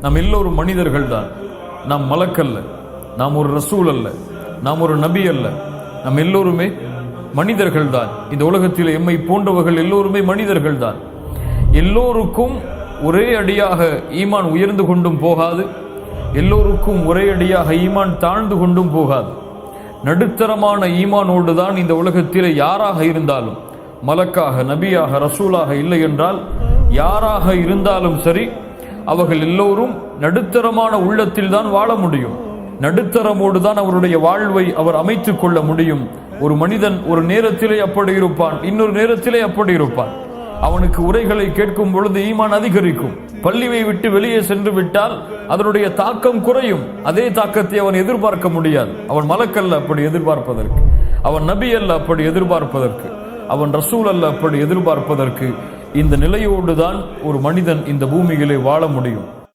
நாம் எல்லோரும் மனிதர்கள் தான். நாம் மலக்கல்ல, நாம் ஒரு ரசூல் அல்ல, நாம் ஒரு நபி அல்ல. நாம் எல்லோருமே மனிதர்கள் தான். இந்த உலகத்தில் எம்மை போன்றவர்கள் எல்லோருமே மனிதர்கள் தான். எல்லோருக்கும் ஒரே அடியாக ஈமான் உயர்ந்து கொண்டும் போகாது, எல்லோருக்கும் ஒரே அடியாக ஈமான் தாழ்ந்து கொண்டும் போகாது. நடுத்தரமான ஈமானோடு தான் இந்த உலகத்தில் யாராக இருந்தாலும், மலக்காக, நபியாக, ரசூலாக இல்லை என்றால் யாராக இருந்தாலும் சரி, அவர்கள் எல்லோரும் நடுத்தரமான உள்ளத்தில் தான் வாழ முடியும். நடுத்தரமோடு தான் அவருடைய வாழ்வை அவர் அமைத்துக் கொள்ள முடியும். ஒரு மனிதன் ஒரு நேரத்திலே அப்படி இருப்பான், இன்னொரு நேரத்திலே அப்படி இருப்பான். அவனுக்கு உரைகளை கேட்கும் பொழுது ஈமான் அதிகரிக்கும். பள்ளியை விட்டு வெளியே சென்று விட்டால் அதனுடைய தாக்கம் குறையும். அதே தாக்கத்தை அவன் எதிர்பார்க்க முடியாது. அவன் மலக்கல்ல அப்படி எதிர்பார்ப்பதற்கு, அவன் நபி அல்ல அப்படி எதிர்பார்ப்பதற்கு, அவன் ரசூல் அல்ல அப்படி எதிர்பார்ப்பதற்கு. இந்த நிலையோடு தான் ஒரு மனிதன் இந்த பூமியிலே வாழ முடியும்.